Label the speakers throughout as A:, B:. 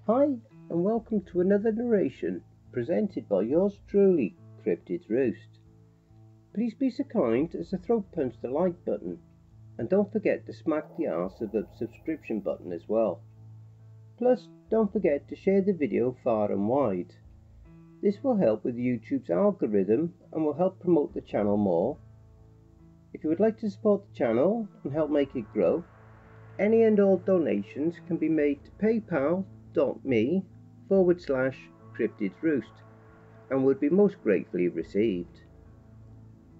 A: Hi, and welcome to another narration presented by yours truly, Cryptids Roost. Please be so kind as to throat punch the like button, and don't forget to smack the arse of the subscription button as well. Plus, don't forget to share the video far and wide. This will help with YouTube's algorithm and will help promote the channel more. If you would like to support the channel and help make it grow, any and all donations can be made to paypal.me/cryptidsroost and would be most gratefully received.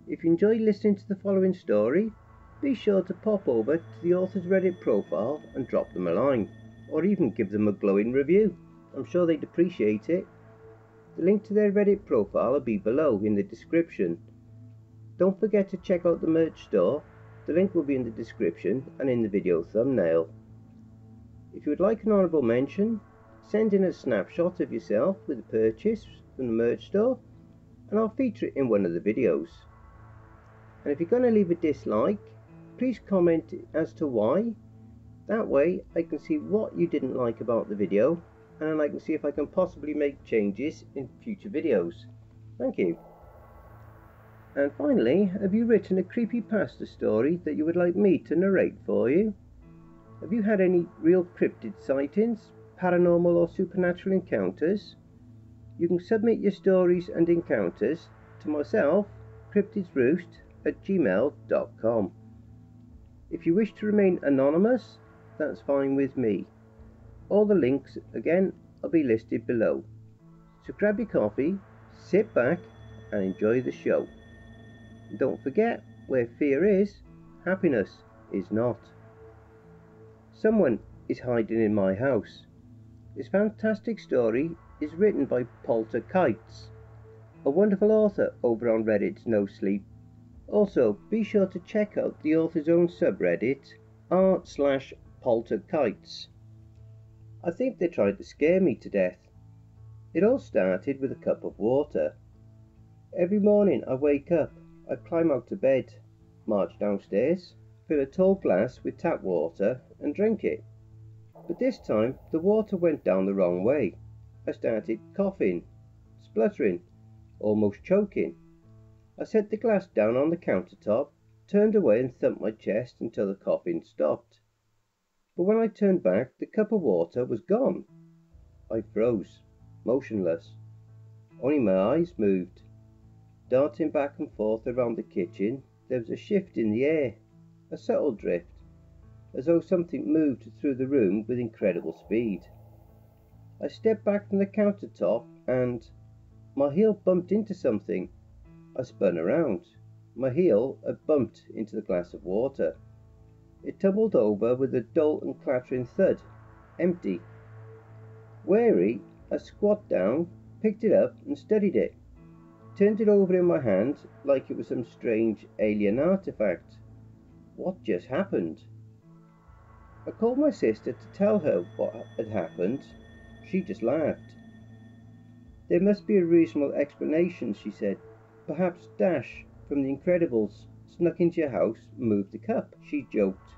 A: If you enjoy listening to the following story, be sure to pop over to the author's Reddit profile and drop them a line, or even give them a glowing review. I'm sure they'd appreciate it. The link to their Reddit profile will be below in the description. Don't forget to check out the merch store. The link will be in the description and in the video thumbnail. If you would like an honourable mention, send in a snapshot of yourself with a purchase from the merch store and I'll feature it in one of the videos. And if you're going to leave a dislike, please comment as to why. That way I can see what you didn't like about the video and then I can see if I can possibly make changes in future videos. Thank you. And finally, have you written a creepypasta story that you would like me to narrate for you? Have you had any real cryptid sightings, paranormal or supernatural encounters? You can submit your stories and encounters to myself, cryptidsroost@gmail.com. If you wish to remain anonymous, that's fine with me. All the links, again, will be listed below. So grab your coffee, sit back and enjoy the show. Don't forget, where fear is, happiness is not. Someone is hiding in my house. This fantastic story is written by Polterkites, a wonderful author over on Reddit's Nosleep. Also, be sure to check out the author's own subreddit, r/Polterkites. I think they tried to scare me to death. It all started with a cup of water. Every morning I wake up, I climb out of bed, march downstairs, fill a tall glass with tap water and drink it. But this time the water went down the wrong way. I started coughing, spluttering, almost choking. I set the glass down on the countertop, turned away and thumped my chest until the coughing stopped. But when I turned back, the cup of water was gone. I froze, motionless. Only my eyes moved. Darting back and forth around the kitchen, there was a shift in the air, a subtle drift, as though something moved through the room with incredible speed. I stepped back from the countertop and my heel bumped into something. I spun around. My heel had bumped into the glass of water. It tumbled over with a dull and clattering thud, empty. Wary, I squat down, picked it up and studied it. Turned it over in my hand like it was some strange alien artifact. What just happened? I called my sister to tell her what had happened. She just laughed. There must be a reasonable explanation, she said. Perhaps Dash from The Incredibles snuck into your house and moved the cup, she joked.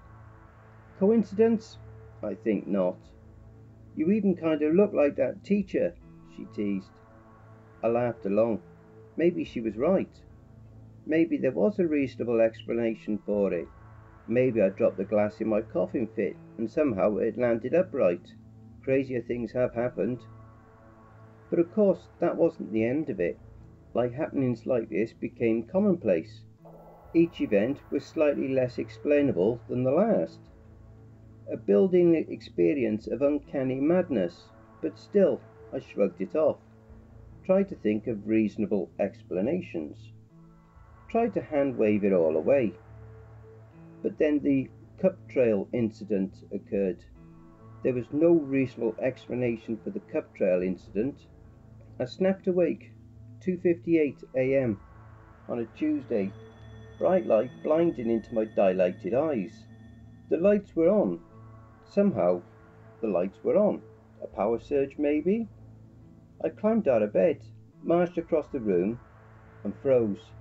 A: Coincidence? I think not. You even kind of look like that teacher, she teased. I laughed along. Maybe she was right. Maybe there was a reasonable explanation for it. Maybe I dropped the glass in my coughing fit and somehow it landed upright. Crazier things have happened. But of course that wasn't the end of it. Like happenings like this became commonplace. Each event was slightly less explainable than the last. A building experience of uncanny madness, but still I shrugged it off. Tried to think of reasonable explanations. Tried to hand-wave it all away. But then the cup trail incident occurred. There was no reasonable explanation for the cup trail incident. I snapped awake, 2:58 a.m. on a Tuesday, bright light blinding into my dilated eyes. The lights were on. Somehow, the lights were on. A power surge, maybe? I climbed out of bed, marched across the room, and froze.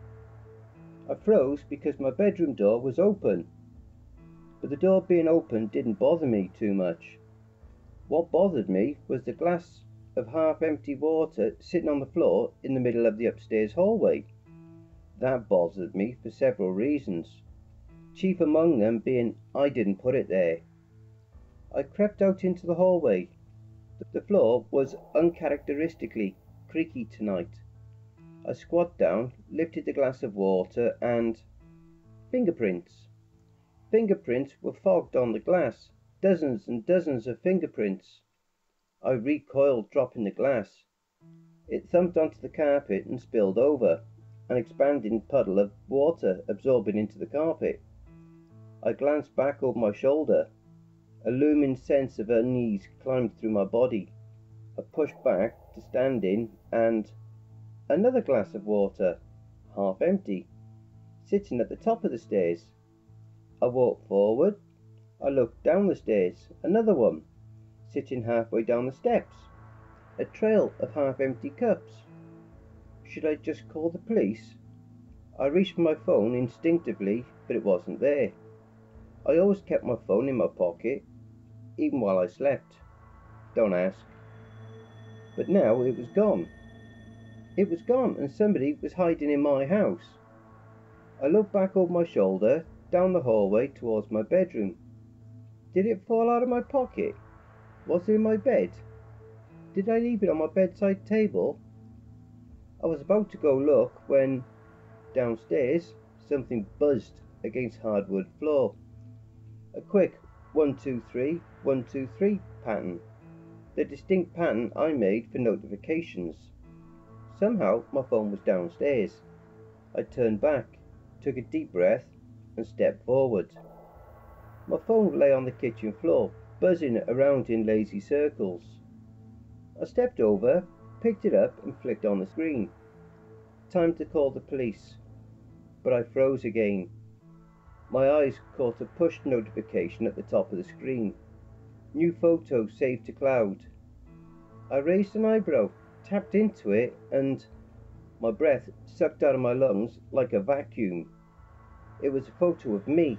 A: I froze because my bedroom door was open. But the door being open didn't bother me too much. What bothered me was the glass of half-empty water sitting on the floor in the middle of the upstairs hallway. That bothered me for several reasons, chief among them being I didn't put it there. I crept out into the hallway. The floor was uncharacteristically creaky tonight. I squat down, lifted the glass of water, and fingerprints. Fingerprints were fogged on the glass, dozens and dozens of fingerprints. I recoiled, dropping the glass. It thumped onto the carpet and spilled over, an expanding puddle of water absorbing into the carpet. I glanced back over my shoulder. A looming sense of unease climbed through my body. I pushed back to stand in, and another glass of water, half empty, sitting at the top of the stairs. I walked forward. I looked down the stairs. Another one, sitting halfway down the steps. A trail of half-empty cups. Should I just call the police? I reached for my phone instinctively, but it wasn't there. I always kept my phone in my pocket, even while I slept. Don't ask. But now it was gone. It was gone, and somebody was hiding in my house. I looked back over my shoulder, down the hallway towards my bedroom. Did it fall out of my pocket? Was it in my bed? Did I leave it on my bedside table? I was about to go look when, downstairs, something buzzed against hardwood floor. A quick 1, 2, 3, 1, 2, 3 pattern. The distinct pattern I made for notifications. Somehow my phone was downstairs. I turned back, took a deep breath, and stepped forward. My phone lay on the kitchen floor, buzzing around in lazy circles. I stepped over, picked it up, and flicked on the screen. Time to call the police. But I froze again. My eyes caught a push notification at the top of the screen. New photo saved to cloud. I raised an eyebrow, tapped into it, and my breath sucked out of my lungs like a vacuum. It was a photo of me,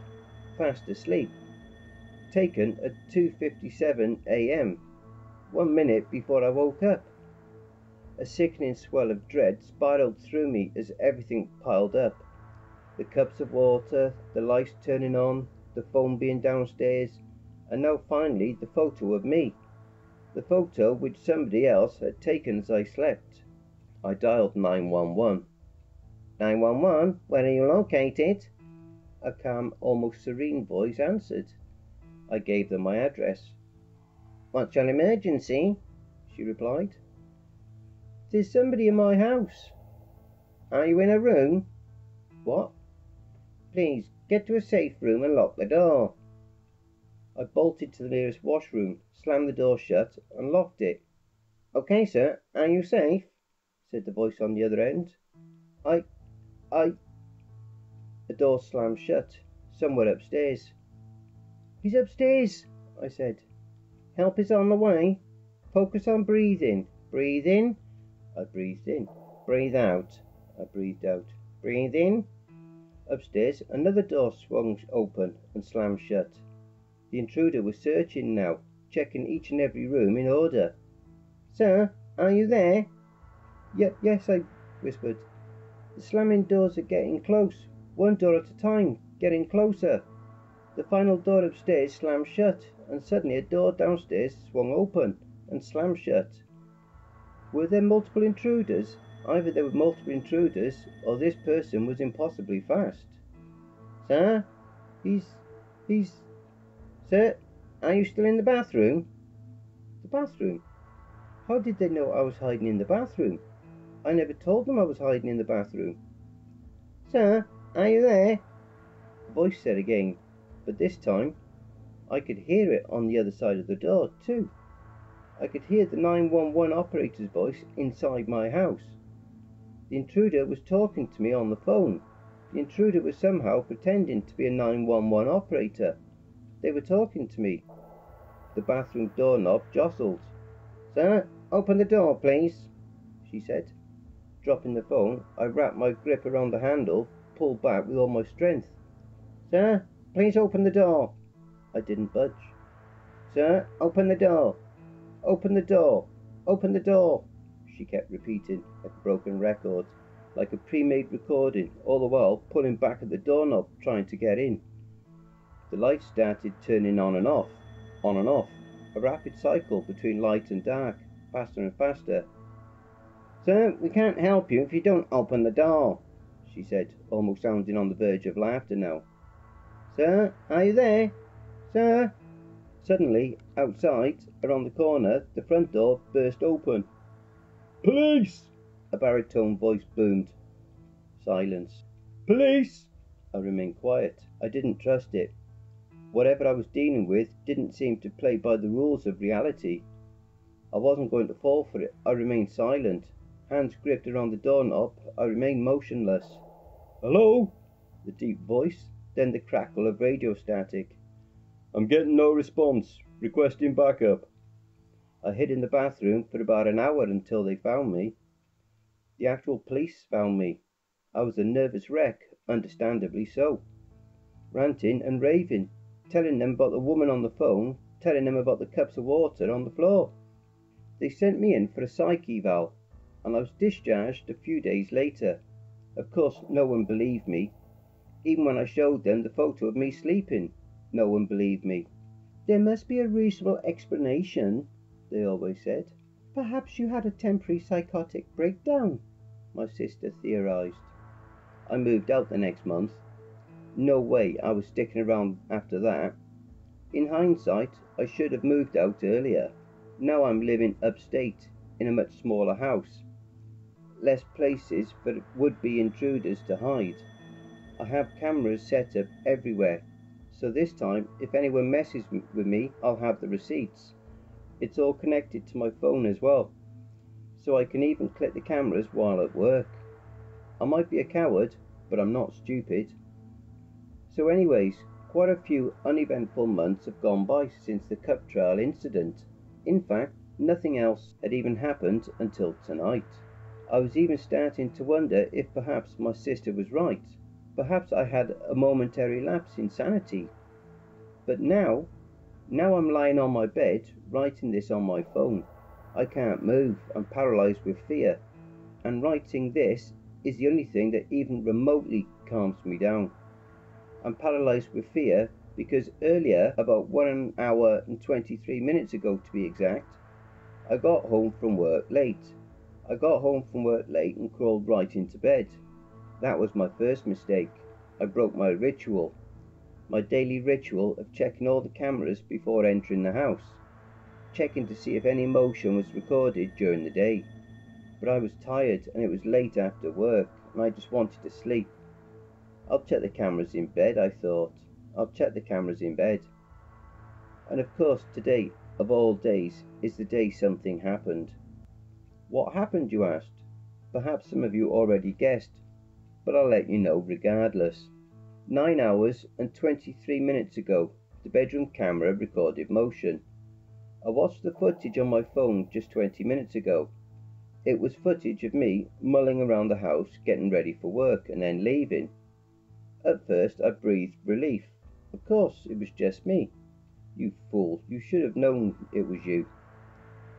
A: fast asleep, taken at 2:57 a.m., 1 minute before I woke up. A sickening swell of dread spiraled through me as everything piled up. The cups of water, the lights turning on, the phone being downstairs, and now finally the photo of me. The photo which somebody else had taken as I slept. I dialed 911. 911, where are you located? A calm, almost serene voice answered. I gave them my address. What's your emergency? She replied. There's somebody in my house. Are you in a room? What? Please, get to a safe room and lock the door. I bolted to the nearest washroom, slammed the door shut, and locked it. Okay, sir, are you safe? Said the voice on the other end. The door slammed shut, somewhere upstairs. He's upstairs, I said. Help is on the way. Focus on breathing. Breathe in. I breathed in. Breathe out. I breathed out. Breathe in. Upstairs, another door swung open and slammed shut. The intruder was searching now, checking each and every room in order. Sir, are you there? Yes, I whispered. The slamming doors are getting close, one door at a time, getting closer. The final door upstairs slammed shut, and suddenly a door downstairs swung open and slammed shut. Were there multiple intruders? Either there were multiple intruders, or this person was impossibly fast. Sir? Sir, are you still in the bathroom? The bathroom? How did they know I was hiding in the bathroom? I never told them I was hiding in the bathroom. Sir, are you there? The voice said again, but this time I could hear it on the other side of the door too. I could hear the 911 operator's voice inside my house. The intruder was talking to me on the phone. The intruder was somehow pretending to be a 911 operator. They were talking to me. The bathroom doorknob jostled. Sir, open the door, please, she said. Dropping the phone, I wrapped my grip around the handle, pulled back with all my strength. Sir, please open the door. I didn't budge. Sir, open the door. Open the door! Open the door! She kept repeating like a broken record, like a pre-made recording, all the while pulling back at the doorknob trying to get in. The lights started turning on and off, a rapid cycle between light and dark, faster and faster. Sir, we can't help you if you don't open the door, she said, almost sounding on the verge of laughter now. Sir, are you there? Sir? Suddenly, outside, around the corner, the front door burst open. Police! A baritone voice boomed. Silence. Police! I remained quiet. I didn't trust it. Whatever I was dealing with didn't seem to play by the rules of reality. I wasn't going to fall for it. I remained silent. Hands gripped around the doorknob, I remained motionless. Hello? The deep voice, then the crackle of radio static. I'm getting no response. Requesting backup. I hid in the bathroom for about an hour until they found me. The actual police found me. I was a nervous wreck, understandably so. Ranting and raving, telling them about the woman on the phone, telling them about the cups of water on the floor. They sent me in for a psych eval, and I was discharged a few days later. Of course, no one believed me. Even when I showed them the photo of me sleeping, no one believed me. There must be a reasonable explanation, they always said. Perhaps you had a temporary psychotic breakdown, my sister theorized. I moved out the next month. No way I was sticking around after that. In hindsight, I should have moved out earlier. Now I'm living upstate in a much smaller house. Less places for would-be intruders to hide. I have cameras set up everywhere, so this time if anyone messes with me, I'll have the receipts. It's all connected to my phone as well, so I can even click the cameras while at work. I might be a coward, but I'm not stupid. So anyways, quite a few uneventful months have gone by since the cup trial incident. In fact, nothing else had even happened until tonight. I was even starting to wonder if perhaps my sister was right. Perhaps I had a momentary lapse in sanity. But now I'm lying on my bed, writing this on my phone. I can't move, I'm paralysed with fear. And writing this is the only thing that even remotely calms me down. I'm paralysed with fear because earlier, about 1 hour and 23 minutes ago to be exact, I got home from work late. I got home from work late and crawled right into bed. That was my first mistake. I broke my ritual. My daily ritual of checking all the cameras before entering the house. Checking to see if any motion was recorded during the day. But I was tired and it was late after work and I just wanted to sleep. I'll check the cameras in bed, I thought. I'll check the cameras in bed. And of course today, of all days, is the day something happened. What happened, you asked? Perhaps some of you already guessed, but I'll let you know regardless. 9 hours and 23 minutes ago, the bedroom camera recorded motion. I watched the footage on my phone just 20 minutes ago. It was footage of me mulling around the house, getting ready for work and then leaving. At first I breathed relief. Of course, it was just me. You fool, you should have known it was you.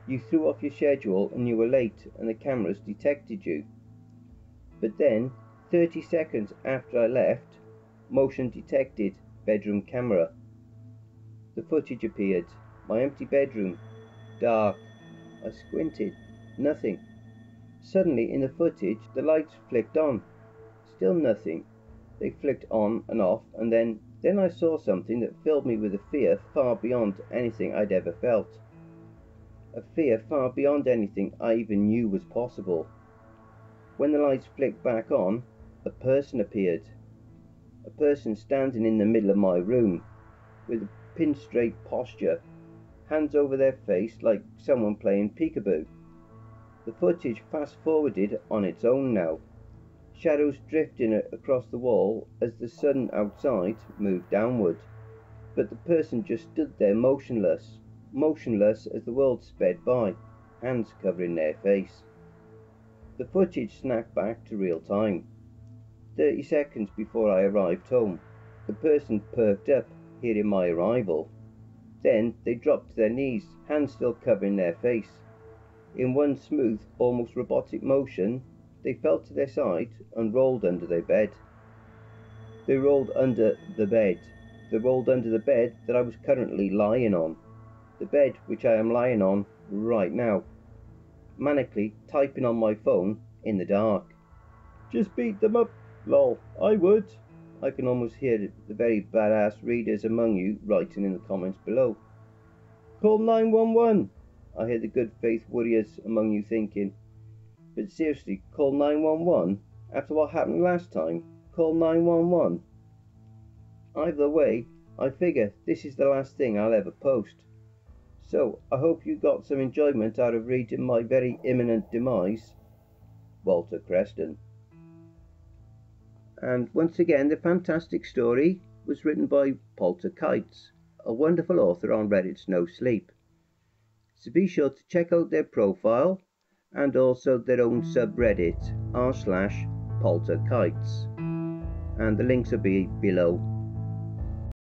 A: You threw off your schedule and you were late and the cameras detected you. But then, 30 seconds after I left, motion detected, bedroom camera. The footage appeared. My empty bedroom. Dark. I squinted. Nothing. Suddenly in the footage the lights flicked on. Still nothing. They flicked on and off and then I saw something that filled me with a fear far beyond anything I'd ever felt. A fear far beyond anything I even knew was possible. When the lights flicked back on, a person appeared. A person standing in the middle of my room, with a pin-straight posture, hands over their face like someone playing peekaboo. The footage fast-forwarded on its own now, shadows drifting across the wall as the sun outside moved downward. But the person just stood there motionless as the world sped by, hands covering their face. The footage snapped back to real time. 30 seconds before I arrived home, the person perked up, hearing my arrival. Then they dropped to their knees, hands still covering their face. In one smooth, almost robotic motion, they fell to their side and rolled under their bed. They rolled under the bed. They rolled under the bed that I was currently lying on. The bed which I am lying on right now. Manically typing on my phone in the dark. Just beat them up, lol, I would. I can almost hear the very badass readers among you writing in the comments below. Call 911. I hear the good faith warriors among you thinking. But seriously, call 911? After what happened last time? Call 911? Either way, I figure this is the last thing I'll ever post. So, I hope you got some enjoyment out of reading my very imminent demise. Walter Creston. And once again, the fantastic story was written by Polterkites, a wonderful author on Reddit's Nosleep. So be sure to check out their profile and also their own subreddit r/Polterkites. And the links will be below